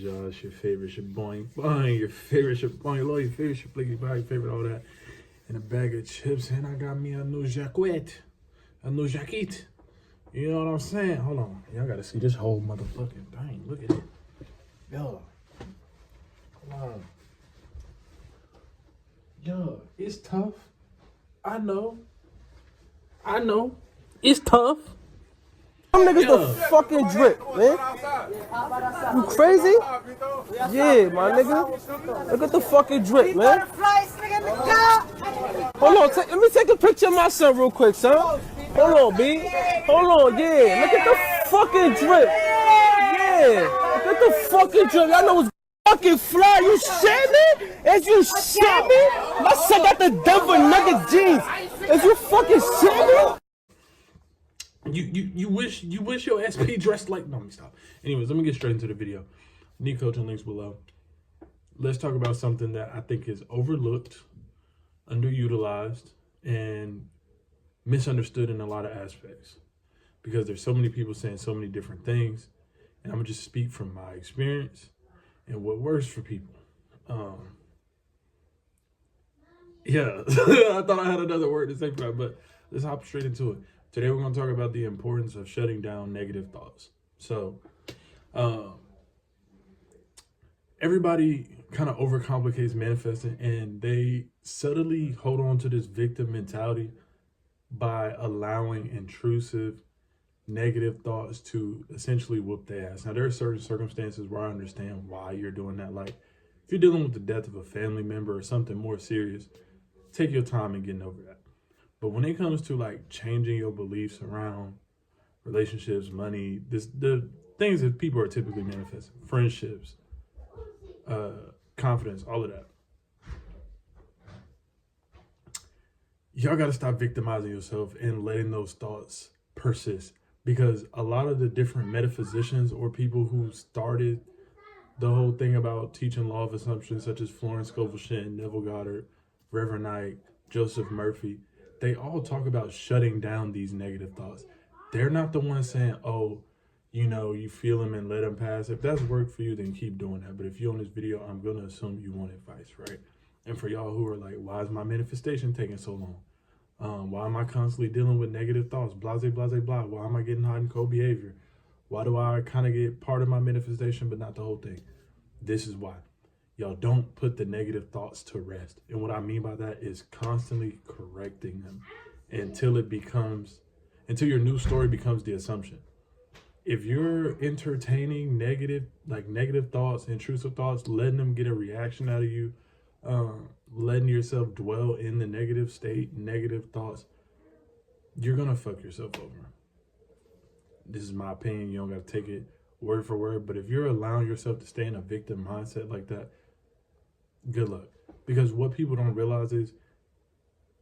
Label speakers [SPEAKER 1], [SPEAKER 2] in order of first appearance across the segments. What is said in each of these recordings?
[SPEAKER 1] y'all? It's your favorite, your boing, boing, your favorite, your boing, low, your favorite, your blicky, your favorite, all that. And a bag of chips, and I got me a new jacket. A new jacket. You know what I'm saying? Hold on. Y'all gotta see this whole motherfucking thing. Look at it. Yo. Come on. Yo, it's tough. I know. It's tough.
[SPEAKER 2] Them niggas the fucking drip, man. You crazy? Yeah, my nigga. Look at the fucking drip, man. Hold on, let me take a picture of my son real quick, son. Hold on, B. Hold on, yeah. Look at the fucking drip. Yeah. Look at the fucking drip. Y'all know it's fucking fly. You shit me? Is you shit me? My son got the Denver Nugget jeans. Is you fucking shit me?
[SPEAKER 1] You wish your SP dressed like. No, let me stop. Anyways, let me get straight into the video. Need coaching links below. Let's talk about something that I think is overlooked, underutilized, and misunderstood in a lot of aspects. Because there's so many people saying so many different things, and I'm gonna just speak from my experience and what works for people. Yeah, I thought I had another word to say for that, but let's hop straight into it. Today we're going to talk about the importance of shutting down negative thoughts. So, everybody kind of overcomplicates manifesting, and they subtly hold on to this victim mentality by allowing intrusive negative thoughts to essentially whoop their ass. Now, there are certain circumstances where I understand why you're doing that. Like, if you're dealing with the death of a family member or something more serious, take your time in getting over that. But when it comes to like changing your beliefs around relationships, money, the things that people are typically manifesting, friendships, confidence, all of that. Y'all got to stop victimizing yourself and letting those thoughts persist, because a lot of the different metaphysicians or people who started the whole thing about teaching law of assumption, such as Florence Scovel Shinn, Neville Goddard, Reverend Knight, Joseph Murphy, they all talk about shutting down these negative thoughts. They're not the ones saying, oh, you know, you feel them and let them pass. If that's worked for you, then keep doing that. But if you're on this video, I'm going to assume you want advice, right? And for y'all who are like, why is my manifestation taking so long? Why am I constantly dealing with negative thoughts? Blase, blase, blah. Why am I getting hot and cold behavior? Why do I kind of get part of my manifestation, but not the whole thing? This is why. Y'all don't put the negative thoughts to rest. And what I mean by that is constantly correcting them until your new story becomes the assumption. If you're entertaining negative thoughts, intrusive thoughts, letting them get a reaction out of you, letting yourself dwell in the negative state, negative thoughts, you're going to fuck yourself over. This is my opinion. You don't got to take it word for word. But if you're allowing yourself to stay in a victim mindset like that, good luck. Because what people don't realize is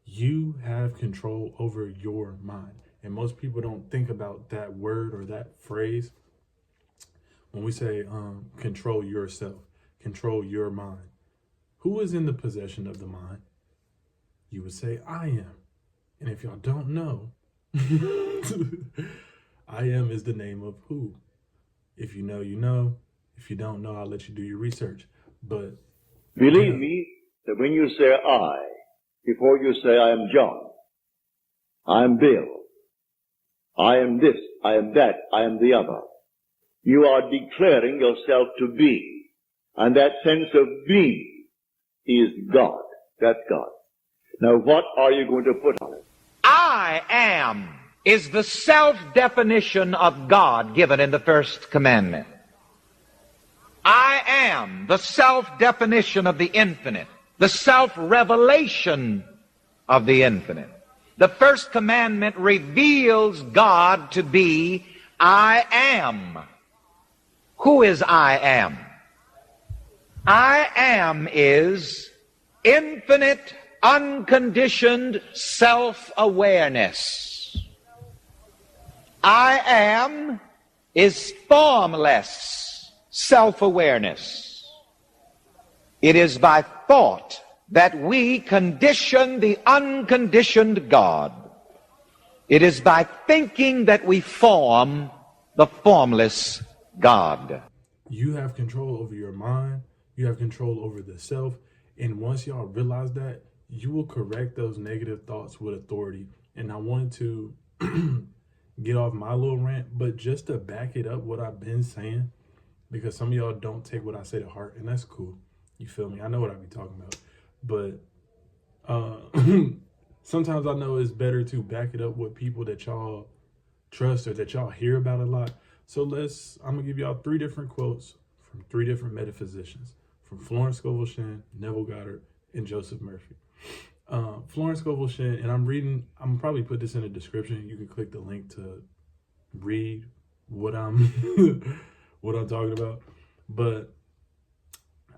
[SPEAKER 1] you have control over your mind. And most people don't think about that word or that phrase when we say control yourself, control your mind. Who is in the possession of the mind? You would say, I am. And if y'all don't know, I am is the name of who. If you know, you know. If you don't know, I'll let you do your research. But
[SPEAKER 3] believe me that when you say I, before you say I am John, I am Bill, I am this, I am that, I am the other, you are declaring yourself to be. And that sense of being is God. That's God. Now what are you going to put on it?
[SPEAKER 4] I am is the self-definition of God given in the first commandment. I am the self-definition of the infinite, the self-revelation of the infinite. The first commandment reveals God to be I am. Who is I am? I am is infinite, unconditioned self-awareness. I am is formless self-awareness. It is by thought that we condition the unconditioned God. It is by thinking that we form the formless God.
[SPEAKER 1] You have control over your mind. You have control over the self. And once y'all realize that, you will correct those negative thoughts with authority. And I wanted to get off my little rant, but just to back it up what I've been saying, because some of y'all don't take what I say to heart, and that's cool. You feel me? I know what I be talking about. But sometimes I know it's better to back it up with people that y'all trust or that y'all hear about a lot. So I'm gonna give y'all 3 different quotes from 3 different metaphysicians, from Florence Scovel Shinn, Neville Goddard, and Joseph Murphy. Florence Scovel Shinn, and I'm probably put this in the description. You can click the link to read what I'm what I'm talking about. But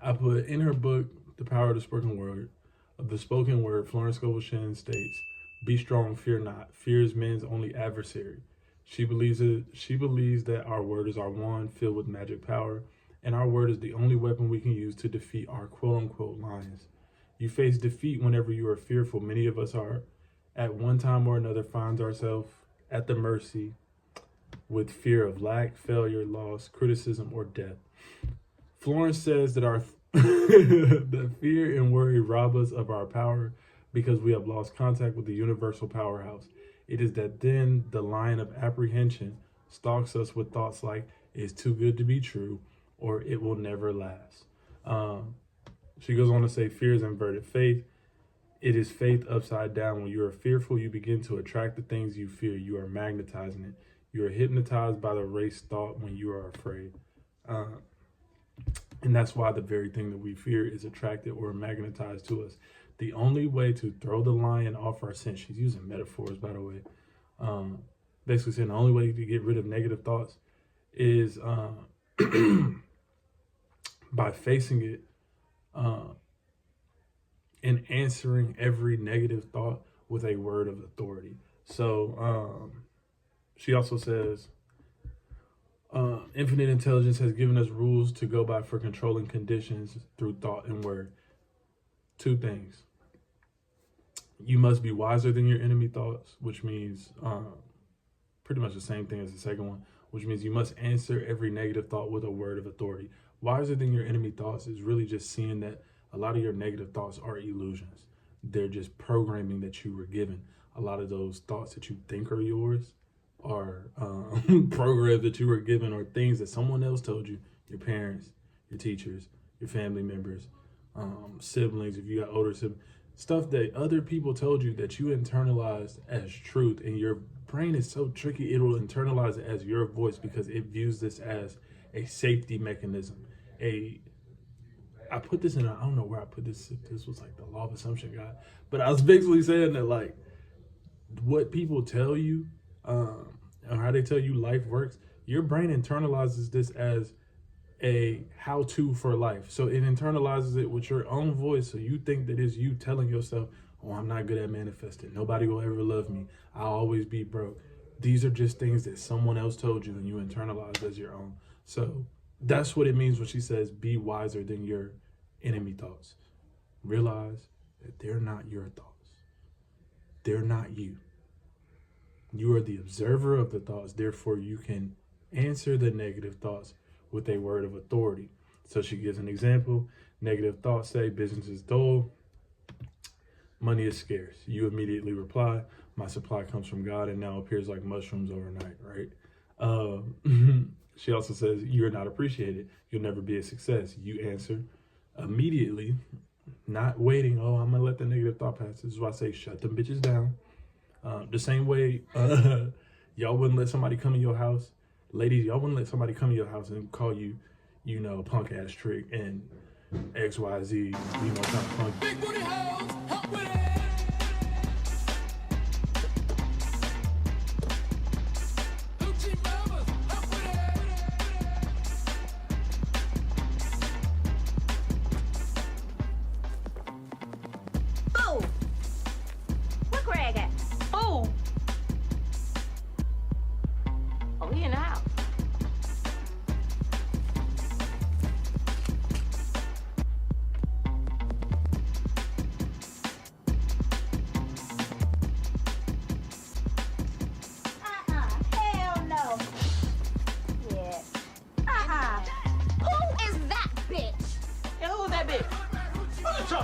[SPEAKER 1] I put in her book, The Power of the Spoken Word, Florence Scovel Shinn states, "Be strong, fear not. Fear is man's only adversary." She believes that our word is our wand filled with magic power, and our word is the only weapon we can use to defeat our quote-unquote lions. You face defeat whenever you are fearful. Many of us are, at one time or another, finds ourselves at the mercy with fear of lack, failure, loss, criticism, or death. Florence says that that fear and worry rob us of our power because we have lost contact with the universal powerhouse. It is that then the lion of apprehension stalks us with thoughts like, "It's too good to be true," or "It will never last." She goes on to say, fear is inverted faith. It is faith upside down. When you are fearful, you begin to attract the things you fear. You are magnetizing it. You are hypnotized by the race thought when you are afraid. And that's why the very thing that we fear is attracted or magnetized to us. The only way to throw the lion off our scent, she's using metaphors, by the way. Basically saying the only way to get rid of negative thoughts is by facing it and answering every negative thought with a word of authority. So she also says, infinite intelligence has given us rules to go by for controlling conditions through thought and word. 2 things. You must be wiser than your enemy thoughts, which means pretty much the same thing as the second one, which means you must answer every negative thought with a word of authority. Wiser than your enemy thoughts is really just seeing that a lot of your negative thoughts are illusions. They're just programming that you were given. A lot of those thoughts that you think are yours are programs that you were given, or things that someone else told you, your parents, your teachers, your family members, siblings, if you got older siblings, stuff that other people told you that you internalized as truth. And your brain is so tricky, it'll internalize it as your voice because it views this as a safety mechanism. I put this in, I don't know where I put this, if this was like the law of assumption guy, but I was basically saying that like what people tell you, or how they tell you life works, your brain internalizes this as a how-to for life. So it internalizes it with your own voice. So you think that it's you telling yourself, "Oh, I'm not good at manifesting. Nobody will ever love me. I'll always be broke." These are just things that someone else told you and you internalize as your own. So that's what it means when she says, be wiser than your enemy thoughts. Realize that they're not your thoughts. They're not you. You are the observer of the thoughts. Therefore, you can answer the negative thoughts with a word of authority. So she gives an example. Negative thoughts say, business is dull, money is scarce. You immediately reply, my supply comes from God and now appears like mushrooms overnight, right? She also says, you're not appreciated. You'll never be a success. You answer immediately, not waiting, "Oh, I'm gonna let the negative thought pass." This is why I say, shut them bitches down. The same way y'all wouldn't let somebody come in your house. Ladies, y'all wouldn't let somebody come in your house and call you, punk ass trick and XYZ, kind of punk. Big booty house, help with it.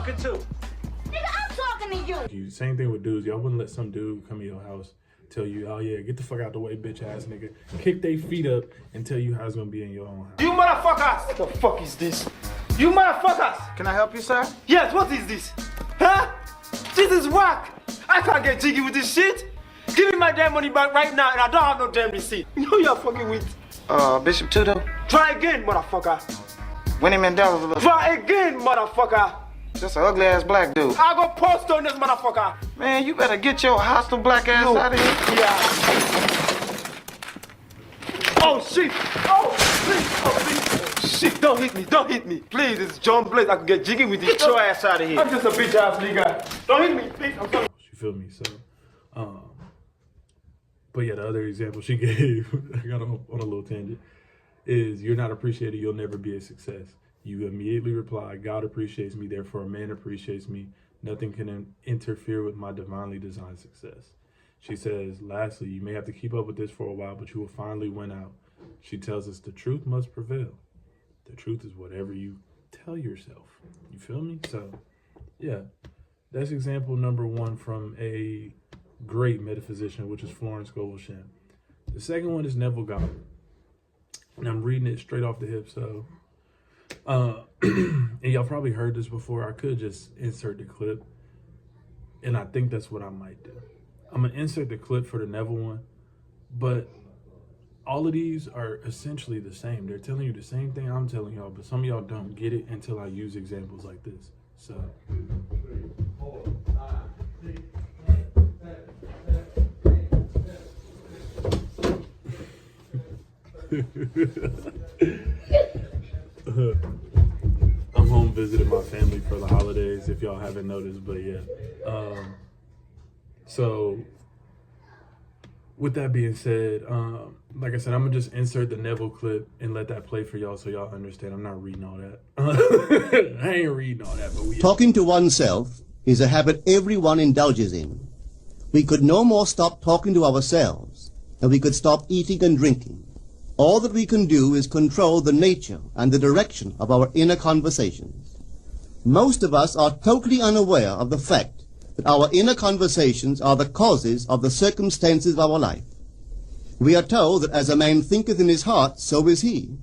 [SPEAKER 5] talking to?
[SPEAKER 6] Nigga, I'm talking to you.
[SPEAKER 1] Same thing with dudes. Y'all wouldn't let some dude come in your house, tell you, oh yeah, get the fuck out the way, bitch ass nigga. Kick their feet up and tell you how it's gonna be in your own house.
[SPEAKER 5] You motherfuckers! What the fuck is this? You motherfuckers! Can I help you, sir? Yes, what is this? Huh? This is whack! I can't get jiggy with this shit! Give me my damn money back right now and I don't have no damn receipt. You know you're fucking with.
[SPEAKER 7] Bishop Tudo?
[SPEAKER 5] Try again, motherfucker.
[SPEAKER 7] Winnie Mandela's a little...
[SPEAKER 5] Try again, motherfucker.
[SPEAKER 7] Just an ugly ass black dude.
[SPEAKER 5] I go post on this motherfucker.
[SPEAKER 7] Man, you better get your hostile black ass out of here.
[SPEAKER 5] Yeah. Oh shit! Oh shit! Oh shit! Don't hit me! Don't hit me! Please, it's John Blaze. I can get jiggy with you. Get your ass out of here. I'm just a bitch ass nigga. Don't hit me, please. I'm sorry.
[SPEAKER 1] You feel me? So, but yeah, the other example she gave, I got on a little tangent, is you're not appreciated, you'll never be a success. You immediately reply, God appreciates me, therefore a man appreciates me. Nothing can interfere with my divinely designed success. She says, lastly, you may have to keep up with this for a while, but you will finally win out. She tells us the truth must prevail. The truth is whatever you tell yourself. You feel me? So, yeah, that's example number one from a great metaphysician, which is Florence Scovel Shinn. The second one is Neville Goddard. And I'm reading it straight off the hip, so and y'all probably heard this before. I could just insert the clip, and I think that's what I might do. I'm gonna insert the clip for the Neville one, but all of these are essentially the same. They're telling you the same thing I'm telling y'all, but some of y'all don't get it until I use examples like this. So I'm home visiting my family for the holidays, if y'all haven't noticed, but yeah. So with that being said, like I said, I'm gonna just insert the Neville clip and let that play for y'all so y'all understand. I'm not reading all that. I ain't reading all that, but
[SPEAKER 8] Talking to oneself is a habit everyone indulges in. We could no more stop talking to ourselves than we could stop eating and drinking. All that we can do is control the nature and the direction of our inner conversations. Most of us are totally unaware of the fact that our inner conversations are the causes of the circumstances of our life. We are told that as a man thinketh in his heart, so is he.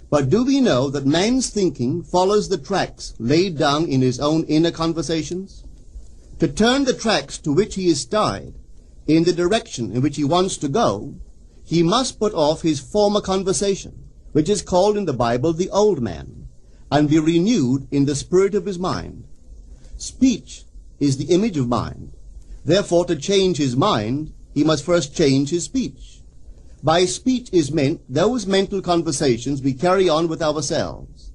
[SPEAKER 8] But do we know that man's thinking follows the tracks laid down in his own inner conversations? To turn the tracks to which he is tied in the direction in which he wants to go, he must put off his former conversation, which is called in the Bible the old man, and be renewed in the spirit of his mind. Speech is the image of mind. Therefore, to change his mind, he must first change his speech. By speech is meant those mental conversations we carry on with ourselves.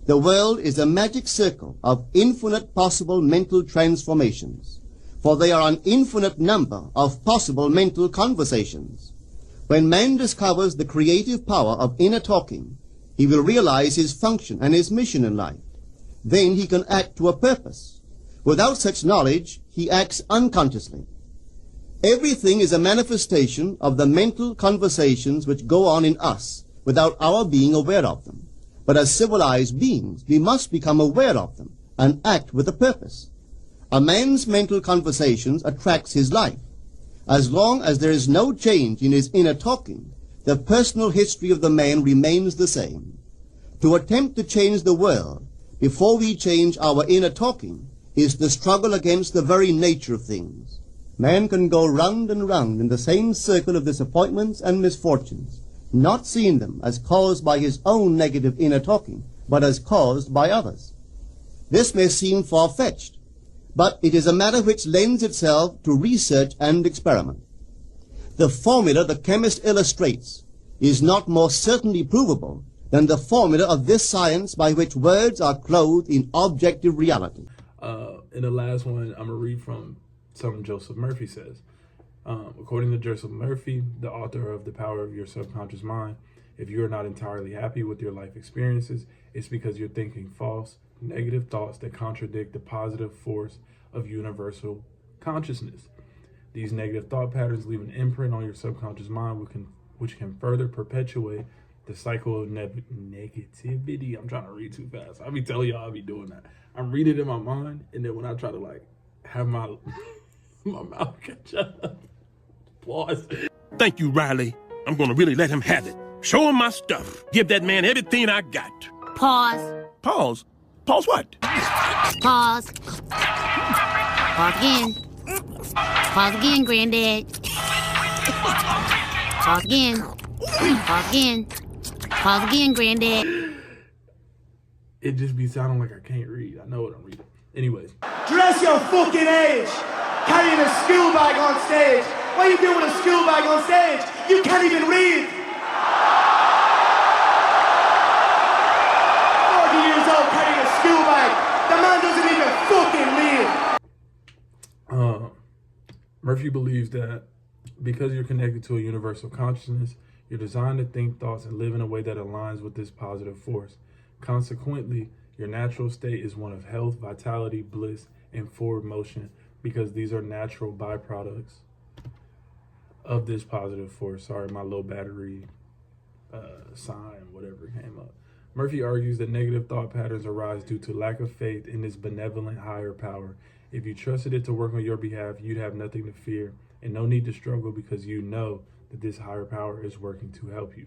[SPEAKER 8] The world is a magic circle of infinite possible mental transformations, for there are an infinite number of possible mental conversations. When man discovers the creative power of inner talking, he will realize his function and his mission in life. Then he can act to a purpose. Without such knowledge, he acts unconsciously. Everything is a manifestation of the mental conversations which go on in us without our being aware of them. But as civilized beings, we must become aware of them and act with a purpose. A man's mental conversations attracts his life. As long as there is no change in his inner talking, the personal history of the man remains the same. To attempt to change the world before we change our inner talking is the struggle against the very nature of things. Man can go round and round in the same circle of disappointments and misfortunes, not seeing them as caused by his own negative inner talking, but as caused by others. This may seem far-fetched, but it is a matter which lends itself to research and experiment. The formula the chemist illustrates is not more certainly provable than the formula of this science by which words are clothed in objective reality.
[SPEAKER 1] In the last one, I'm going to read from something Joseph Murphy says. According to Joseph Murphy, the author of The Power of Your Subconscious Mind, if you are not entirely happy with your life experiences, it's because you're thinking false, negative thoughts that contradict the positive force of universal consciousness. These negative thought patterns leave an imprint on your subconscious mind, which can further perpetuate the cycle of negativity. I'm trying to read too fast. I be telling y'all I be doing that. I'm reading it in my mind, and then when I try to like have my my mouth catch up. Pause.
[SPEAKER 9] Thank you, Riley. I'm gonna really let him have it. Show him my stuff. Give that man everything I got.
[SPEAKER 6] Pause.
[SPEAKER 9] Pause? Pause what?
[SPEAKER 6] Pause. Pause again. Pause again, Granddad. Pause again. Pause again. Pause again, Granddad.
[SPEAKER 1] It just be sounding like I can't read. I know what I'm reading. Anyways.
[SPEAKER 5] Dress your fucking age! Carrying a school bag on stage! What are you doing with a school bag on stage? You can't even read! 40 years old carrying a school bag! The man doesn't even fucking read!
[SPEAKER 1] Murphy believes that because you're connected to a universal consciousness, you're designed to think thoughts and live in a way that aligns with this positive force. Consequently, your natural state is one of health, vitality, bliss, and forward motion, because these are natural byproducts of this positive force. Sorry, my low battery sign, whatever came up. Murphy argues that negative thought patterns arise due to lack of faith in this benevolent higher power. If you trusted it to work on your behalf, you'd have nothing to fear and no need to struggle, because you know that this higher power is working to help you.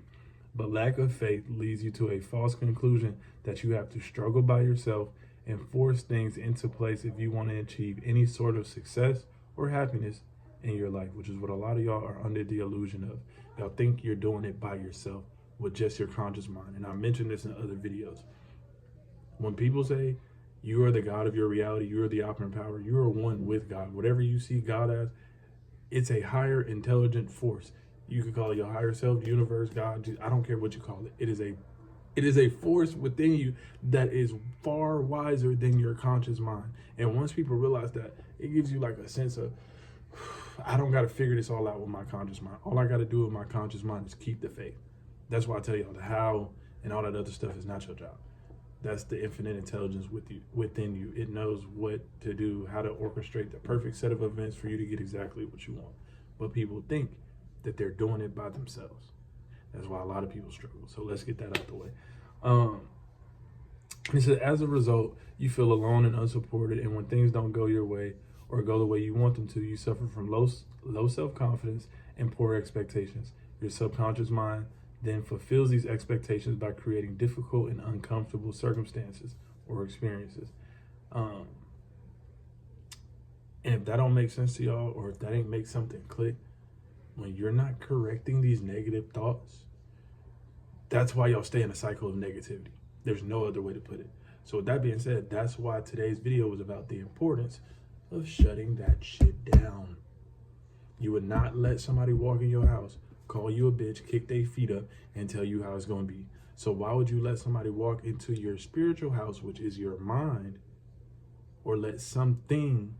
[SPEAKER 1] But lack of faith leads you to a false conclusion that you have to struggle by yourself and force things into place if you want to achieve any sort of success or happiness in your life, which is what a lot of y'all are under the illusion of. Y'all think you're doing it by yourself with just your conscious mind. And I mentioned this in other videos. When people say you are the God of your reality, you are the operant power, you are one with God. Whatever you see God as, it's a higher intelligent force. You could call it your higher self, universe, God. I don't care what you call it. It is a force within you that is far wiser than your conscious mind. And once people realize that, it gives you like a sense of, I don't got to figure this all out with my conscious mind. All I got to do with my conscious mind is keep the faith. That's why I tell y'all the how and all that other stuff is not your job. That's the infinite intelligence within you. It knows what to do, how to orchestrate the perfect set of events for you to get exactly what you want. But people think that they're doing it by themselves. That's why a lot of people struggle. So let's get that out the way. He said, as a result, you feel alone and unsupported, and when things don't go your way or go the way you want them to, you suffer from low self-confidence and poor expectations. Your subconscious mind then fulfills these expectations by creating difficult and uncomfortable circumstances or experiences. And if that don't make sense to y'all, or if that ain't make something click, when you're not correcting these negative thoughts, that's why y'all stay in a cycle of negativity. There's no other way to put it. So with that being said, that's why today's video was about the importance of shutting that shit down. You would not let somebody walk in your house, call you a bitch, kick their feet up, and tell you how it's going to be. So why would you let somebody walk into your spiritual house, which is your mind, or let something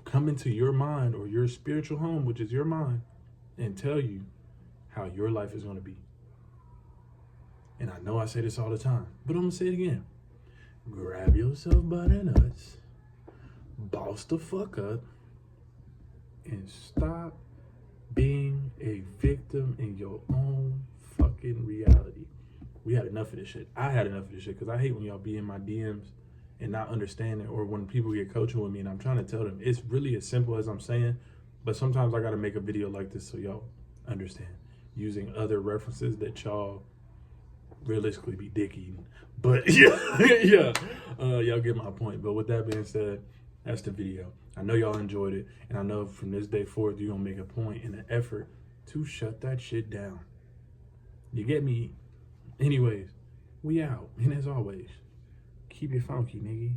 [SPEAKER 1] come into your mind or your spiritual home, which is your mind, and tell you how your life is going to be? And I know I say this all the time, but I'm going to say it again. Grab yourself by the nuts, boss the fuck up, and stop being a victim in your own fucking reality. We had enough of this shit. I had enough of this shit, because I hate when y'all be in my DMs and not understand it, or when people get coaching with me and I'm trying to tell them it's really as simple as I'm saying, but sometimes I got to make a video like this so y'all understand, using other references that y'all realistically be dick eating. But yeah, y'all get my point. But with that being said, that's the video. I know y'all enjoyed it, and I know from this day forward you're gonna make a point and an effort to shut that shit down. You get me? Anyways, we out. And as always, keep it funky, nigga.